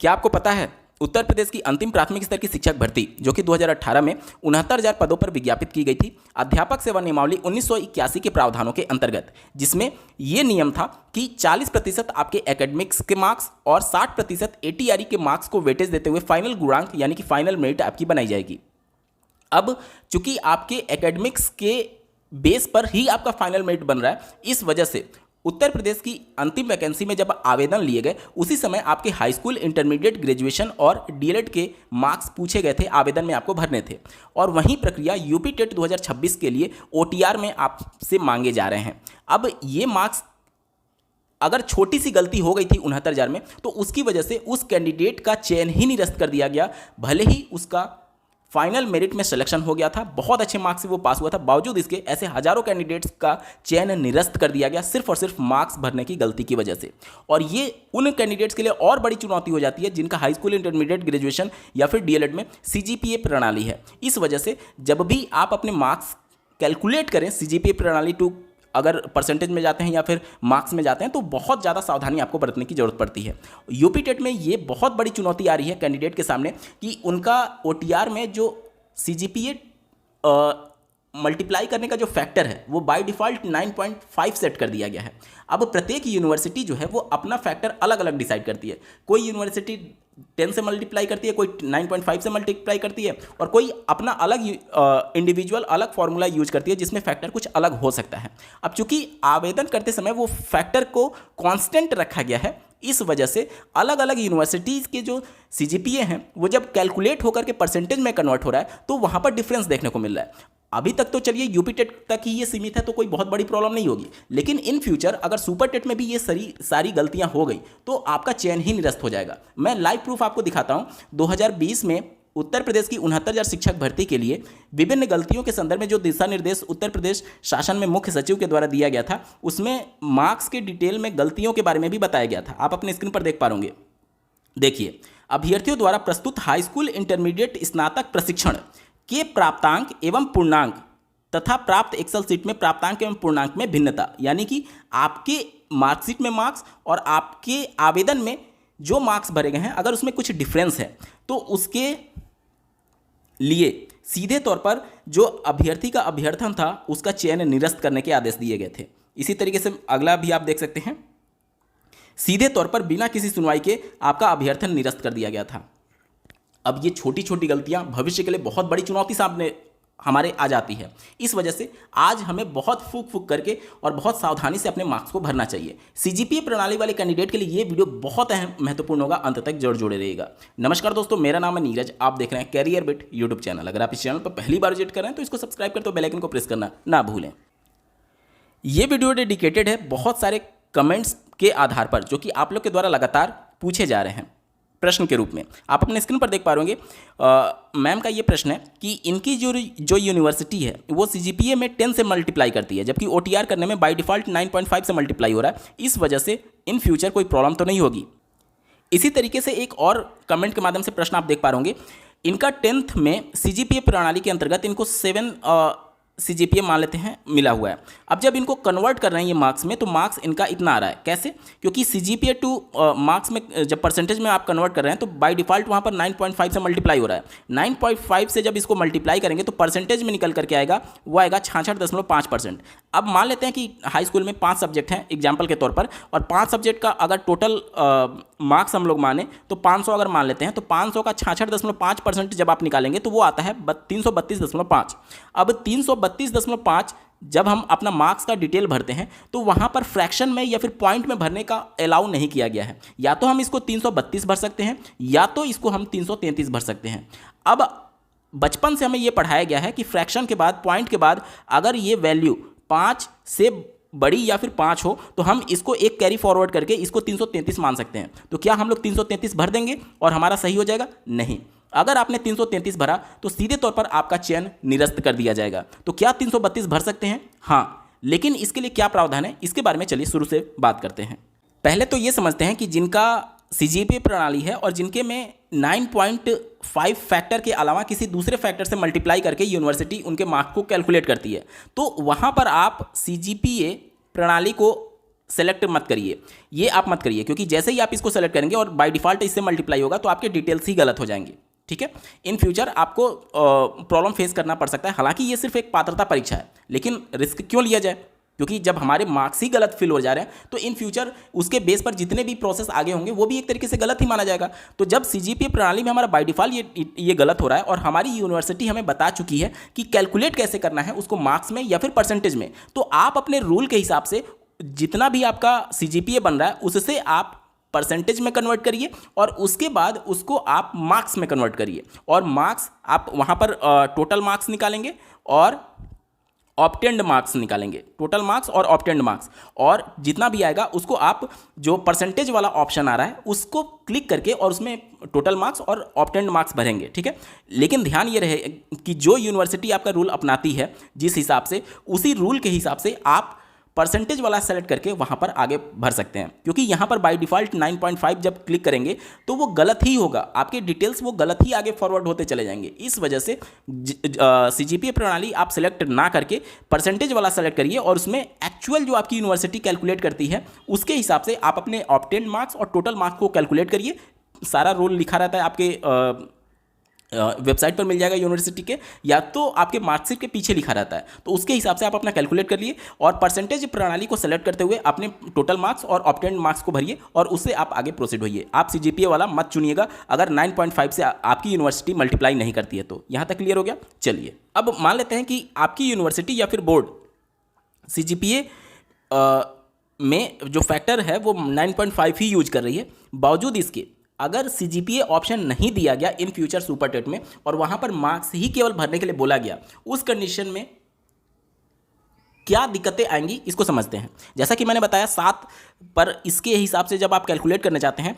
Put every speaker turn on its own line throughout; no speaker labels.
क्या आपको पता है उत्तर प्रदेश की अंतिम प्राथमिक स्तर की शिक्षक भर्ती जो कि 2018 में 69,000 पदों पर विज्ञापित की गई थी अध्यापक सेवा नियमावली 1981 के प्रावधानों के अंतर्गत, जिसमें यह नियम था कि 40% आपके एकेडमिक्स के मार्क्स और 60% एटीआरई के मार्क्स को वेटेज देते हुए फाइनल गुणांक यानी कि फाइनल मेरिट आपकी बनाई जाएगी। अब चूंकि आपके एकेडमिक्स के बेस पर ही आपका फाइनल मेरिट बन रहा है, इस वजह से उत्तर प्रदेश की अंतिम वैकेंसी में जब आवेदन लिए गए उसी समय आपके हाई स्कूल, इंटरमीडिएट, ग्रेजुएशन और डीएलएड के मार्क्स पूछे गए थे, आवेदन में आपको भरने थे। और वही प्रक्रिया यूपी टेट 2026 के लिए ओटीआर में आपसे मांगे जा रहे हैं। अब ये मार्क्स अगर छोटी सी गलती हो गई थी 69,000 में, तो उसकी वजह से उस कैंडिडेट का चयन ही निरस्त कर दिया गया, भले ही उसका फाइनल मेरिट में सिलेक्शन हो गया था, बहुत अच्छे मार्क्स से वो पास हुआ था, बावजूद इसके ऐसे हजारों कैंडिडेट्स का चयन निरस्त कर दिया गया सिर्फ और सिर्फ मार्क्स भरने की गलती की वजह से। और ये उन कैंडिडेट्स के लिए और बड़ी चुनौती हो जाती है जिनका हाई स्कूल, इंटरमीडिएट, ग्रेजुएशन या फिर डीएलएड में सीजीपीए प्रणाली है। इस वजह से जब भी आप अपने मार्क्स कैलकुलेट करें सीजीपीए प्रणाली टू अगर परसेंटेज में जाते हैं या फिर मार्क्स में जाते हैं, तो बहुत ज़्यादा सावधानी आपको बरतने की जरूरत पड़ती है। यूपी टेट में ये बहुत बड़ी चुनौती आ रही है कैंडिडेट के सामने कि उनका ओटीआर में जो सीजीपीए मल्टीप्लाई करने का जो फैक्टर है वो बाय डिफ़ॉल्ट 9.5 सेट कर दिया गया है। अब प्रत्येक यूनिवर्सिटी जो है वो अपना फैक्टर अलग अलग डिसाइड करती है। कोई यूनिवर्सिटी 10 से मल्टीप्लाई करती है, कोई 9.5 से मल्टीप्लाई करती है और कोई अपना अलग इंडिविजुअल अलग फॉर्मूला यूज करती है जिसमें फैक्टर कुछ अलग हो सकता है। अब चूंकि आवेदन करते समय वो फैक्टर को कांस्टेंट रखा गया है, इस वजह से अलग अलग यूनिवर्सिटीज़ के जो सीजीपीए हैं वो जब कैलकुलेट होकर के परसेंटेज में कन्वर्ट हो रहा है तो वहाँ पर डिफरेंस देखने को मिल रहा है। अभी तक तो चलिए यूपी टेट तक ही ये सीमित है तो कोई बहुत बड़ी प्रॉब्लम नहीं होगी, लेकिन इन फ्यूचर अगर सुपर टेट में भी ये सारी गलतियां हो गई तो आपका चयन ही निरस्त हो जाएगा। मैं लाइव प्रूफ आपको दिखाता हूं। 2020 में उत्तर प्रदेश की 69,000 शिक्षक भर्ती के लिए विभिन्न गलतियों के संदर्भ में जो दिशा निर्देश उत्तर प्रदेश शासन में मुख्य सचिव के द्वारा दिया गया था, उसमें मार्क्स के डिटेल में गलतियों के बारे में भी बताया गया था। आप अपने स्क्रीन पर देख पा होंगे। देखिए, अभ्यर्थियों द्वारा प्रस्तुत हाई स्कूल, इंटरमीडिएट, स्नातक प्रशिक्षण के प्राप्तांक एवं पूर्णांक तथा प्राप्त एक्सेल सीट में प्राप्तांक एवं पूर्णांक में भिन्नता, यानी कि आपके मार्कशीट में मार्क्स और आपके आवेदन में जो मार्क्स भरे गए हैं अगर उसमें कुछ डिफरेंस है तो उसके लिए सीधे तौर पर जो अभ्यर्थी का अभ्यर्थन था उसका चयन निरस्त करने के आदेश दिए गए थे। इसी तरीके से अगला भी आप देख सकते हैं, सीधे तौर पर बिना किसी सुनवाई के आपका अभ्यर्थन निरस्त कर दिया गया था। अब ये छोटी छोटी गलतियां भविष्य के लिए बहुत बड़ी चुनौती सामने हमारे आ जाती है। इस वजह से आज हमें बहुत फूक करके और बहुत सावधानी से अपने मार्क्स को भरना चाहिए। सीजीपीए प्रणाली वाले कैंडिडेट के लिए ये वीडियो बहुत अहम महत्वपूर्ण होगा, अंत तक जरूर जुड़े रहिएगा। नमस्कार दोस्तों, मेरा नाम है नीरज, आप देख रहे हैं कैरियर बिट यूट्यूब चैनल। अगर आप इस चैनल पर पहली बार विजिट कर रहे हैं तो इसको सब्सक्राइब कर, तो बेल आइकन को प्रेस करना ना भूलें। ये वीडियो डेडिकेटेड है बहुत सारे कमेंट्स के आधार पर जो कि आप लोग के द्वारा लगातार पूछे जा रहे हैं प्रश्न के रूप में। आप अपने स्क्रीन पर देख पा रहे होंगे। मैम का ये प्रश्न है कि इनकी जो यूनिवर्सिटी है वो सीजीपीए में 10 से मल्टीप्लाई करती है, जबकि ओटीआर करने में बाय डिफ़ॉल्ट 9.5 से मल्टीप्लाई हो रहा है। इस वजह से इन फ्यूचर कोई प्रॉब्लम तो नहीं होगी। इसी तरीके से एक और कमेंट के माध्यम से प्रश्न आप देख पा रहे होंगे। इनका 10th में सीजीपीए प्रणाली के अंतर्गत इनको 7 सीजीपीए मान लेते हैं मिला हुआ है। अब जब इनको कन्वर्ट कर रहे हैं ये मार्क्स में, तो मार्क्स इनका इतना आ रहा है। कैसे? क्योंकि सीजीपीए टू मार्क्स में जब परसेंटेज में आप कन्वर्ट कर रहे हैं तो बाय डिफ़ॉल्ट वहाँ पर 9.5 से मल्टीप्लाई हो रहा है। 9.5 से जब इसको मल्टीप्लाई करेंगे तो परसेंटेज में निकल करके आएगा, वो आएगा 66.5%। अब मान लेते हैं कि हाई स्कूल में 5 सब्जेक्ट हैं एग्जाम्पल के तौर पर, और 5 सब्जेक्ट का अगर टोटल मार्क्स हम लोग माने तो 500 अगर मान लेते हैं, तो 500 का 66.5% जब आप निकालेंगे तो वो आता है 332.5। अब 332.5 जब हम अपना मार्क्स का डिटेल भरते हैं तो वहाँ पर फ्रैक्शन में या फिर पॉइंट में भरने का अलाउ नहीं किया गया है। या तो हम इसको 332 भर सकते हैं या तो इसको हम 333 भर सकते हैं। अब बचपन से हमें ये पढ़ाया गया है कि फ्रैक्शन के बाद, पॉइंट के बाद अगर ये वैल्यू 5 से बड़ी या फिर 5 हो तो हम इसको एक कैरी फॉरवर्ड करके इसको 333 मान सकते हैं। तो क्या हम लोग 333 भर देंगे और हमारा सही हो जाएगा? नहीं। अगर आपने 333 भरा तो सीधे तौर पर आपका चयन निरस्त कर दिया जाएगा। तो क्या 332 भर सकते हैं? हाँ, लेकिन इसके लिए क्या प्रावधान है इसके बारे में चलिए शुरू से बात करते हैं। पहले तो ये समझते हैं कि जिनका सीजीपीए प्रणाली है और जिनके में 9.5 फैक्टर के अलावा किसी दूसरे फैक्टर से मल्टीप्लाई करके यूनिवर्सिटी उनके मार्क्स को कैलकुलेट करती है, तो वहाँ पर आप सीजीपीए प्रणाली को सेलेक्ट मत करिए, ये आप मत करिए, क्योंकि जैसे ही आप इसको सेलेक्ट करेंगे और बाय डिफ़ॉल्ट इससे मल्टीप्लाई होगा तो आपके डिटेल्स ही गलत हो जाएंगे। ठीक है, इन फ्यूचर आपको प्रॉब्लम फेस करना पड़ सकता है। हालांकि ये सिर्फ एक पात्रता परीक्षा है, लेकिन रिस्क क्यों लिया जाए, क्योंकि जब हमारे मार्क्स ही गलत फिल हो जा रहे हैं तो इन फ्यूचर उसके बेस पर जितने भी प्रोसेस आगे होंगे वो भी एक तरीके से गलत ही माना जाएगा। तो जब सीजीपीए प्रणाली में हमारा बाय डिफ़ॉल्ट ये गलत हो रहा है और हमारी यूनिवर्सिटी हमें बता चुकी है कि कैलकुलेट कैसे करना है उसको मार्क्स में या फिर परसेंटेज में, तो आप अपने रूल के हिसाब से जितना भी आपका सीजीपीए बन रहा है उससे आप परसेंटेज में कन्वर्ट करिए और उसके बाद उसको आप मार्क्स में कन्वर्ट करिए, और मार्क्स आप वहाँ पर टोटल मार्क्स निकालेंगे और ऑब्टेन्ड मार्क्स निकालेंगे, टोटल मार्क्स और ऑब्टेन्ड मार्क्स, और जितना भी आएगा उसको आप जो परसेंटेज वाला ऑप्शन आ रहा है उसको क्लिक करके और उसमें टोटल मार्क्स और ऑब्टेन्ड मार्क्स भरेंगे। ठीक है, लेकिन ध्यान ये रहे कि जो यूनिवर्सिटी आपका रूल अपनाती है जिस हिसाब से, उसी रूल के हिसाब से आप परसेंटेज वाला सेलेक्ट करके वहाँ पर आगे भर सकते हैं, क्योंकि यहाँ पर बाय डिफ़ॉल्ट 9.5 जब क्लिक करेंगे तो वो गलत ही होगा, आपके डिटेल्स वो गलत ही आगे फॉरवर्ड होते चले जाएंगे। इस वजह से सीजीपीए प्रणाली आप सेलेक्ट ना करके परसेंटेज वाला सेलेक्ट करिए और उसमें एक्चुअल जो आपकी यूनिवर्सिटी कैलकुलेट करती है उसके हिसाब से आप अपने ऑब्टेन्ड मार्क्स और टोटल मार्क्स को कैलकुलेट करिए। सारा रूल लिखा रहता है आपके वेबसाइट पर मिल जाएगा यूनिवर्सिटी के, या तो आपके मार्कशीट के पीछे लिखा रहता है, तो उसके हिसाब से आप अपना कैलकुलेट कर लिए और परसेंटेज प्रणाली को सेलेक्ट करते हुए अपने टोटल मार्क्स और ऑब्टेन्ड मार्क्स को भरिए और उससे आप आगे प्रोसीड होइए। आप सीजीपीए वाला मत चुनिएगा अगर 9.5 से आपकी यूनिवर्सिटी मल्टीप्लाई नहीं करती है तो। यहाँ तक क्लियर हो गया। चलिए अब मान लेते हैं कि आपकी यूनिवर्सिटी या फिर बोर्ड सीजीपीए में जो फैक्टर है वो 9.5 ही यूज कर रही है, बावजूद इसके अगर सीजीपीए ऑप्शन नहीं दिया गया इन फ्यूचर सुपर टेट में और वहाँ पर मार्क्स ही केवल भरने के लिए बोला गया, उस कंडीशन में क्या दिक्कतें आएंगी इसको समझते हैं। जैसा कि मैंने बताया 7 पर इसके हिसाब से जब आप कैलकुलेट करना चाहते हैं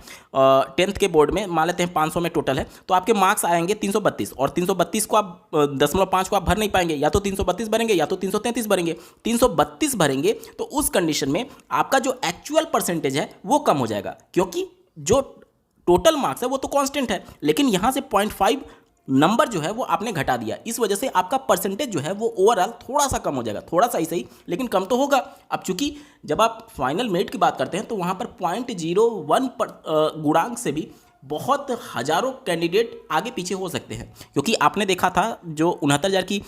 10th के बोर्ड में, मान लेते हैं 500 में टोटल है, तो आपके मार्क्स आएंगे 332 और 332 को आप 0.5 को आप भर नहीं पाएंगे, या तो 332 भरेंगे या तो 333 भरेंगे। 332 भरेंगे तो उस कंडीशन में आपका जो एक्चुअल परसेंटेज है वो कम हो जाएगा, क्योंकि जो टोटल मार्क्स है वो तो कांस्टेंट है, लेकिन यहाँ से 0.5 नंबर जो है वो आपने घटा दिया, इस वजह से आपका परसेंटेज जो है वो ओवरऑल थोड़ा सा कम हो जाएगा, थोड़ा सा ही सही लेकिन कम तो होगा। अब चूंकि जब आप फाइनल मेरिट की बात करते हैं तो वहाँ पर 0.01 गुणांक से भी बहुत हजारों कैंडिडेट आगे पीछे हो सकते हैं, क्योंकि आपने देखा था जो 69,000 की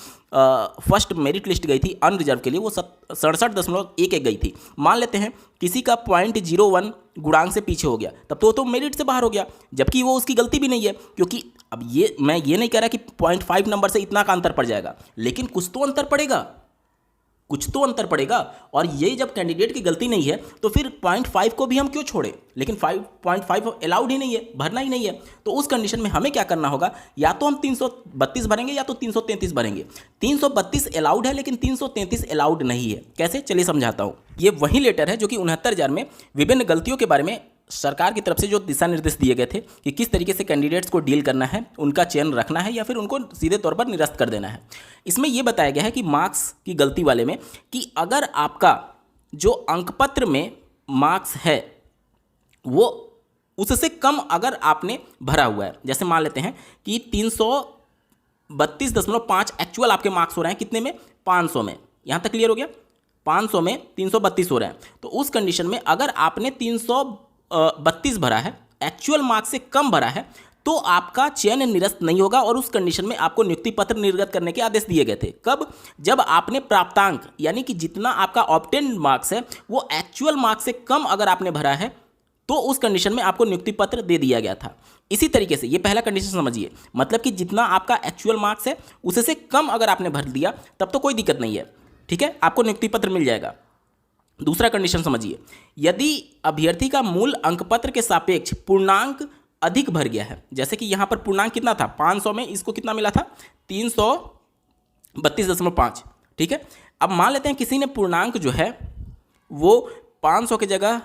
फर्स्ट मेरिट लिस्ट गई थी अनरिजर्व के लिए वो 67.11 गई थी। मान लेते हैं किसी का 0.01 गुणांक से पीछे हो गया, तब तो मेरिट से बाहर हो गया, जबकि वो उसकी गलती भी नहीं है, क्योंकि अब मैं ये नहीं कह रहा कि 0.5 नंबर से इतना का अंतर पड़ जाएगा, लेकिन कुछ तो अंतर पड़ेगा, कुछ तो अंतर पड़ेगा। और ये जब कैंडिडेट की गलती नहीं है तो फिर 0.5 को भी हम क्यों छोड़े, लेकिन 5.5 अलाउड ही नहीं है, भरना ही नहीं है। तो उस कंडीशन में हमें क्या करना होगा, या तो हम 332 भरेंगे या तो 333 भरेंगे। 332 अलाउड है लेकिन 333 अलाउड नहीं है। कैसे, चलिए समझाता हूँ। ये वही लेटर है जो कि 69,000 में विभिन्न गलतियों के बारे में सरकार की तरफ से जो दिशा निर्देश दिए गए थे कि किस तरीके से कैंडिडेट्स को डील करना है, उनका चयन रखना है या फिर उनको सीधे तौर पर निरस्त कर देना है। इसमें यह बताया गया है कि मार्क्स की गलती वाले में कि अगर आपका जो अंकपत्र में मार्क्स है वो उससे कम अगर आपने भरा हुआ है, जैसे मान लेते हैं कि 332.5 एक्चुअल आपके मार्क्स हो रहे हैं कितने में, 500 में। यहाँ तक क्लियर हो गया, 500 में 332 हो रहे हैं, तो उस कंडीशन में अगर आपने 332 भरा है, एक्चुअल मार्क्स से कम भरा है, तो आपका चयन निरस्त नहीं होगा और उस कंडीशन में आपको नियुक्ति पत्र निर्गत करने के आदेश दिए गए थे। कब, जब आपने प्राप्तांक यानी कि जितना आपका ऑब्टेन्ड मार्क्स है वो एक्चुअल मार्क्स से कम अगर आपने भरा है तो उस कंडीशन में आपको नियुक्ति पत्र दे दिया गया था। इसी तरीके से ये पहला कंडीशन समझिए, मतलब कि जितना आपका एक्चुअल मार्क्स है उससे कम अगर आपने भर दिया तब तो कोई दिक्कत नहीं है, ठीक है, आपको नियुक्ति पत्र मिल जाएगा। दूसरा कंडीशन समझिए, यदि अभ्यर्थी का मूल अंकपत्र के सापेक्ष पूर्णांक अधिक भर गया है, जैसे कि यहाँ पर पूर्णांक कितना था 500 में, इसको कितना मिला था 332.5, ठीक है। अब मान लेते हैं किसी ने पूर्णांक जो है वो 500 की जगह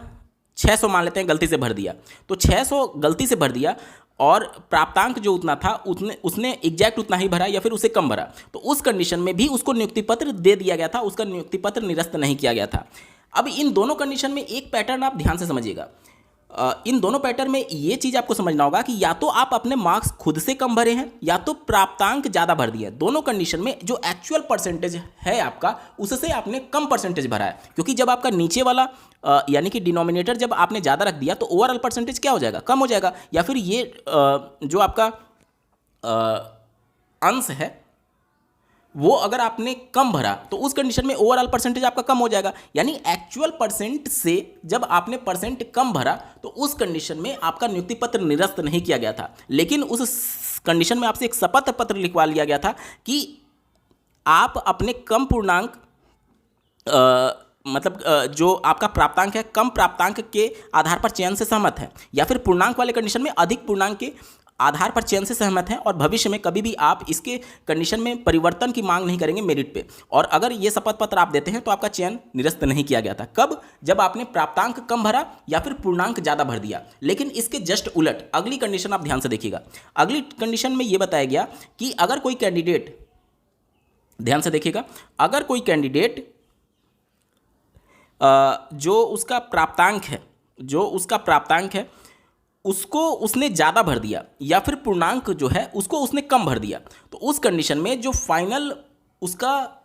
600 मान लेते हैं गलती से भर दिया, तो 600 गलती से भर दिया और प्राप्तांक जो उतना था उसने एग्जैक्ट उतना ही भरा या फिर उससे कम भरा, तो उस कंडीशन में भी उसको नियुक्ति पत्र दे दिया गया था, उसका नियुक्ति पत्र निरस्त नहीं किया गया था। अब इन दोनों कंडीशन में एक पैटर्न आप ध्यान से समझिएगा, इन दोनों पैटर्न में ये चीज़ आपको समझना होगा कि या तो आप अपने मार्क्स खुद से कम भरे हैं या तो प्राप्तांक ज़्यादा भर दिए हैं। दोनों कंडीशन में जो एक्चुअल परसेंटेज है आपका उससे आपने कम परसेंटेज भरा है, क्योंकि जब आपका नीचे वाला यानी कि डिनोमिनेटर जब आपने ज़्यादा रख दिया तो ओवरऑल परसेंटेज क्या हो जाएगा, कम हो जाएगा। या फिर ये जो आपका अंश है वो अगर आपने कम भरा तो उस कंडीशन में ओवरऑल परसेंटेज आपका कम हो जाएगा। यानी एक्चुअल परसेंट से जब आपने परसेंट कम भरा तो उस कंडीशन में आपका नियुक्ति पत्र निरस्त नहीं किया गया था, लेकिन उस कंडीशन में आपसे एक शपथ पत्र लिखवा लिया गया था कि आप अपने कम पूर्णांक जो आपका प्राप्तांक है कम प्राप्तांक के आधार पर चयन से सहमत है, या फिर पूर्णांक वाले कंडीशन में अधिक पूर्णांक के आधार पर चयन से सहमत हैं और भविष्य में कभी भी आप इसके कंडीशन में परिवर्तन की मांग नहीं करेंगे मेरिट पे। और अगर ये शपथ पत्र आप देते हैं तो आपका चयन निरस्त नहीं किया गया था। कब? जब आपने प्राप्तांक कम भरा या फिर पूर्णांक ज़्यादा भर दिया। लेकिन इसके जस्ट उलट अगली कंडीशन आप ध्यान से देखिएगा। अगली कंडीशन में ये बताया गया कि अगर कोई कैंडिडेट, ध्यान से देखिएगा, अगर कोई कैंडिडेट जो उसका प्राप्तांक है उसको उसने ज़्यादा भर दिया या फिर पूर्णांक जो है उसको उसने कम भर दिया, तो उस कंडीशन में जो फाइनल उसका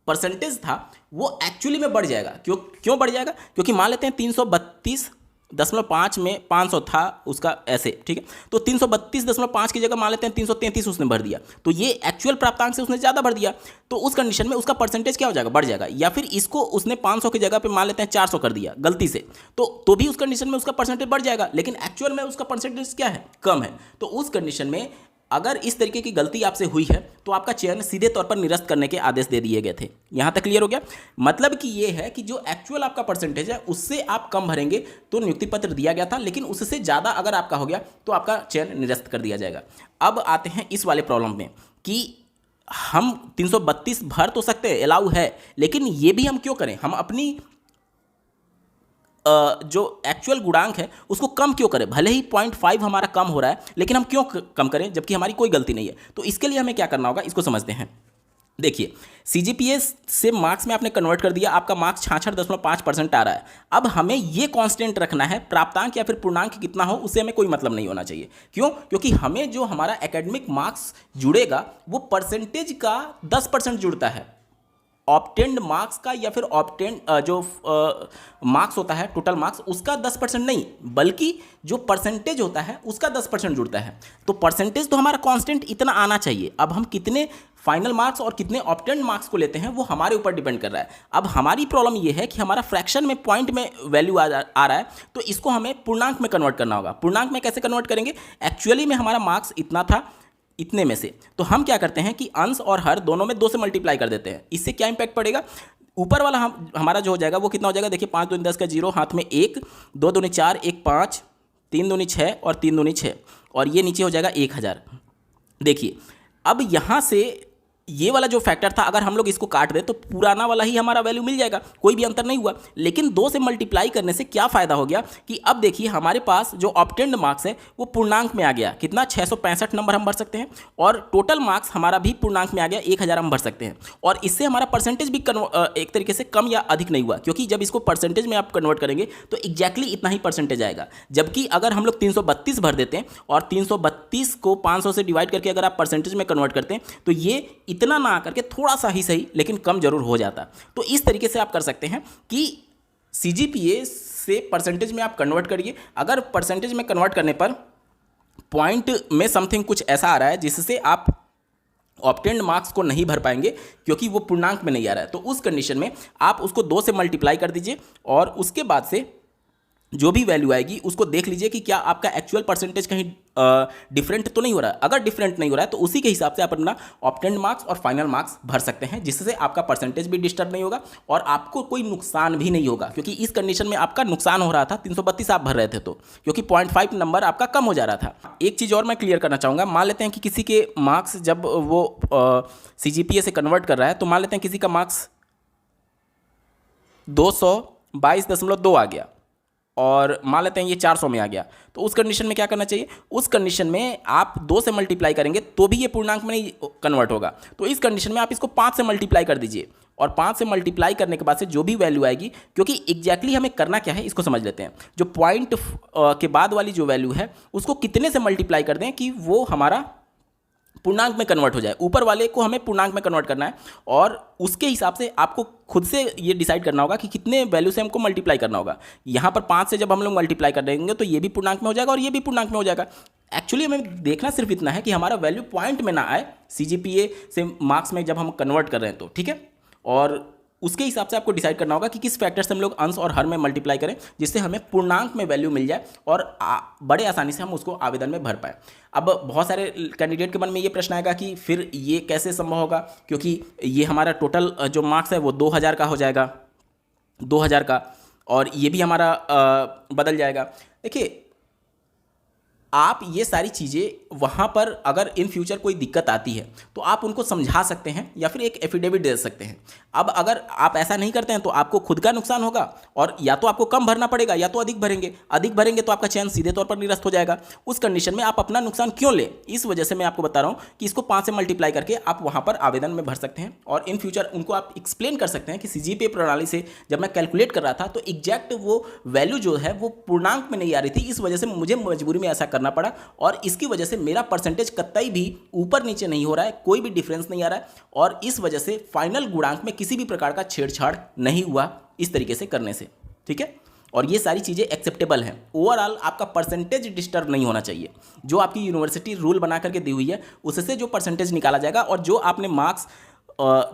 परसेंटेज था वो एक्चुअली में बढ़ जाएगा। क्यों बढ़ जाएगा? क्योंकि मान लेते हैं 332.5 में 500 था उसका, ऐसे ठीक है, तो 332.5 की जगह मान लेते हैं 333 उसने भर दिया, तो ये एक्चुअल प्राप्तांक से उसने ज़्यादा भर दिया, तो उस कंडीशन में उसका परसेंटेज क्या हो जाएगा, बढ़ जाएगा। या फिर इसको उसने 500 की जगह पे मान लेते हैं 400 कर दिया गलती से, तो भी उस कंडीशन में उसका परसेंटेज बढ़ जाएगा, लेकिन एक्चुअल में उसका परसेंटेज क्या है, कम है। तो उस कंडीशन में अगर इस तरीके की गलती आपसे हुई है तो आपका चयन सीधे तौर पर निरस्त करने के आदेश दे दिए गए थे। यहाँ तक क्लियर हो गया? मतलब कि ये है कि जो एक्चुअल आपका परसेंटेज है उससे आप कम भरेंगे तो नियुक्ति पत्र दिया गया था, लेकिन उससे ज़्यादा अगर आपका हो गया तो आपका चयन निरस्त कर दिया जाएगा। अब आते हैं इस वाले प्रॉब्लम में कि हम 332 भर तो सकते हैं, अलाउ है, लेकिन ये भी हम क्यों करें, हम अपनी जो एक्चुअल गुणांक है उसको कम क्यों करें? भले ही 0.5 हमारा कम हो रहा है, लेकिन हम क्यों कम करें जबकि हमारी कोई गलती नहीं है? तो इसके लिए हमें क्या करना होगा, इसको समझते हैं। देखिए, सीजीपीएस से मार्क्स में आपने कन्वर्ट कर दिया, आपका मार्क्स 66.5% आ रहा है। अब हमें ये कांस्टेंट रखना है, प्राप्तांक या फिर पूर्णांक कितना हो उससे हमें कोई मतलब नहीं होना चाहिए। क्यों? क्योंकि हमें जो हमारा एकेडमिक मार्क्स जुड़ेगा वो परसेंटेज का 10% जुड़ता है, ऑब्टेन्ड मार्क्स का या फिर ऑब्टेन्ड जो मार्क्स होता है टोटल मार्क्स उसका 10% नहीं, बल्कि जो परसेंटेज होता है उसका 10% जुड़ता है। तो परसेंटेज तो हमारा कांस्टेंट इतना आना चाहिए। अब हम कितने फाइनल मार्क्स और कितने ऑब्टेन्ड मार्क्स को लेते हैं वो हमारे ऊपर डिपेंड कर रहा है। अब हमारी प्रॉब्लम ये है कि हमारा फ्रैक्शन में पॉइंट में वैल्यू आ रहा है, तो इसको हमें पूर्णांक में कन्वर्ट करना होगा। पूर्णांक में कैसे कन्वर्ट करेंगे? एक्चुअली में हमारा मार्क्स इतना था, इतने में से तो हम क्या करते हैं कि अंश और हर दोनों में 2 से मल्टीप्लाई कर देते हैं। इससे क्या इंपैक्ट पड़ेगा? ऊपर वाला हमारा जो हो जाएगा वो कितना हो जाएगा? देखिए, 5 दूनी 10 का 0, हाथ में 1, 2 दूनी 4, 1 5, 3 दूनी 6 और 3 दूनी 6, और ये नीचे हो जाएगा 1000। देखिए, अब यहाँ से ये वाला जो फैक्टर था अगर हम लोग इसको काट दें तो पुराना वाला ही हमारा वैल्यू मिल जाएगा, कोई भी अंतर नहीं हुआ। लेकिन 2 से मल्टीप्लाई करने से क्या फ़ायदा हो गया कि अब देखिए हमारे पास जो ऑब्टेन्ड मार्क्स है वो पूर्णांक में आ गया। कितना? 665 नंबर हम भर सकते हैं, और टोटल मार्क्स हमारा भी पूर्णांक में आ गया, 1000 हम भर सकते हैं। और इससे हमारा परसेंटेज भी एक तरीके से कम या अधिक नहीं हुआ, क्योंकि जब इसको परसेंटेज में आप कन्वर्ट करेंगे तो एग्जैक्टली इतना ही परसेंटेज आएगा। जबकि अगर हम लोग 332 भर देते हैं और 332 को 500 से डिवाइड करके अगर आप परसेंटेज में कन्वर्ट करते हैं तो ये इतना ना करके थोड़ा सा ही सही लेकिन कम जरूर हो जाता। तो इस तरीके से आप कर सकते हैं कि सीजीपीए से परसेंटेज में आप कन्वर्ट करिए। अगर परसेंटेज में कन्वर्ट करने पर पॉइंट में समथिंग कुछ ऐसा आ रहा है जिससे आप ऑब्टेन्ड मार्क्स को नहीं भर पाएंगे क्योंकि वो पूर्णांक में नहीं आ रहा है, तो उस कंडीशन में आप उसको 2 से मल्टीप्लाई कर दीजिए और उसके बाद से जो भी वैल्यू आएगी उसको देख लीजिए कि क्या आपका एक्चुअल परसेंटेज कहीं डिफरेंट तो नहीं हो रहा है। अगर डिफरेंट नहीं हो रहा है तो उसी के हिसाब से आप अपना ऑब्टेन्ड मार्क्स और फाइनल मार्क्स भर सकते हैं, जिससे आपका परसेंटेज भी डिस्टर्ब नहीं होगा और आपको कोई नुकसान भी नहीं होगा। क्योंकि इस कंडीशन में आपका नुकसान हो रहा था, 332 आप भर रहे थे तो, क्योंकि 0.5 नंबर आपका कम हो जा रहा था। एक चीज़ और मैं क्लियर करना चाहूँगा, मान लेते हैं कि किसी के मार्क्स जब वो सीजीपीए से कन्वर्ट कर रहा है तो मान लेते हैं किसी का मार्क्स 222.2 आ गया और मान लेते हैं ये 400 में आ गया, तो उस कंडीशन में क्या करना चाहिए? उस कंडीशन में आप 2 से मल्टीप्लाई करेंगे तो भी ये पूर्णांक में नहीं कन्वर्ट होगा, तो इस कंडीशन में आप इसको 5 से मल्टीप्लाई कर दीजिए और 5 से मल्टीप्लाई करने के बाद से जो भी वैल्यू आएगी, क्योंकि एग्जैक्टली हमें करना क्या है इसको समझ लेते हैं। जो पॉइंट के बाद वाली जो वैल्यू है उसको कितने से मल्टीप्लाई कर दें कि वो हमारा पूर्णांक में कन्वर्ट हो जाए। ऊपर वाले को हमें पूर्णांक में कन्वर्ट करना है और उसके हिसाब से आपको खुद से ये डिसाइड करना होगा कि कितने वैल्यू से हमको मल्टीप्लाई करना होगा। यहाँ पर 5 से जब हम लोग मल्टीप्लाई कर देंगे तो ये भी पूर्णांक में हो जाएगा और ये भी पूर्णांक में हो जाएगा। एक्चुअली हमें देखना सिर्फ इतना है कि हमारा वैल्यू पॉइंट में ना आए, CGPA से मार्क्स में जब हम कन्वर्ट कर रहे हैं तो ठीक है। और उसके हिसाब से आपको डिसाइड करना होगा कि किस फैक्टर से हम लोग अंश और हर में मल्टीप्लाई करें जिससे हमें पूर्णांक में वैल्यू मिल जाए और बड़े आसानी से हम उसको आवेदन में भर पाए। अब बहुत सारे कैंडिडेट के मन में ये प्रश्न आएगा कि फिर ये कैसे संभव होगा, क्योंकि ये हमारा टोटल जो मार्क्स है वो 2000 का हो जाएगा, 2000 का, और ये भी हमारा बदल जाएगा। देखिए, आप ये सारी चीज़ें वहाँ पर अगर इन फ्यूचर कोई दिक्कत आती है तो आप उनको समझा सकते हैं या फिर एक एफिडेविट दे सकते हैं। अब अगर आप ऐसा नहीं करते हैं तो आपको खुद का नुकसान होगा और या तो आपको कम भरना पड़ेगा या तो अधिक भरेंगे तो आपका चयन सीधे तौर पर निरस्त हो जाएगा। उस कंडीशन में आप अपना नुकसान क्यों लें, इस वजह से मैं आपको बता रहा हूँ कि इसको 5 से मल्टीप्लाई करके आप वहाँ पर आवेदन में भर सकते हैं और इन फ्यूचर उनको आप एक्सप्लेन कर सकते हैं कि CGPA प्रणाली से जब मैं कैलकुलेट कर रहा था तो एग्जैक्ट वो वैल्यू जो है वो पूर्णांक में नहीं आ रही थी, इस वजह से मुझे मजबूरी में ऐसा करना पड़ा और इसकी वजह से मेरा परसेंटेज कतई भी ऊपर नीचे नहीं हो रहा है, कोई भी डिफरेंस नहीं आ रहा है और इस वजह से फाइनल गुणांक में किसी भी प्रकार का छेड़छाड़ नहीं हुआ इस तरीके से करने से, ठीक है। और ये सारी चीज़ें एक्सेप्टेबल हैं। ओवरऑल आपका परसेंटेज डिस्टर्ब नहीं होना चाहिए। जो आपकी यूनिवर्सिटी रूल बना करके दी हुई है उससे जो परसेंटेज निकाला जाएगा और जो आपने मार्क्स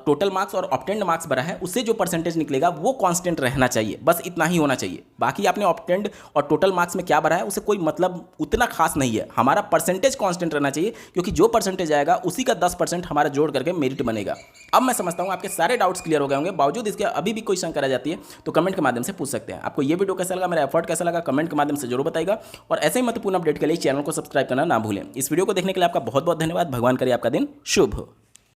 टोटल मार्क्स और ऑब्टेंड मार्क्स भरा है उससे जो परसेंटेज निकलेगा वो कांस्टेंट रहना चाहिए, बस इतना ही होना चाहिए। बाकी आपने ऑब्टेंड और टोटल मार्क्स में क्या भरा है उससे कोई मतलब उतना खास नहीं है। हमारा परसेंटेज कांस्टेंट रहना चाहिए क्योंकि जो परसेंटेज आएगा उसी का 10% हमारा जोड़ करके मेरिट बनेगा। अब मैं समझता हूँ आपके सारे डाउट्स क्लियर हो गए होंगे। बावजूद इसके अभी भी कोई शंका रह जाती है तो कमेंट के माध्यम से पूछ सकते हैं। आपको ये वीडियो कैसा लगा, मेरा एफर्ट कैसा लगा, कमेंट के माध्यम से जरूर बताइएगा और ऐसे ही महत्वपूर्ण अपडेट के लिए चैनल को सब्सक्राइब करना ना भूलें। इस वीडियो को देखने के लिए आपका बहुत बहुत धन्यवाद। भगवान करे आपका दिन शुभ हो।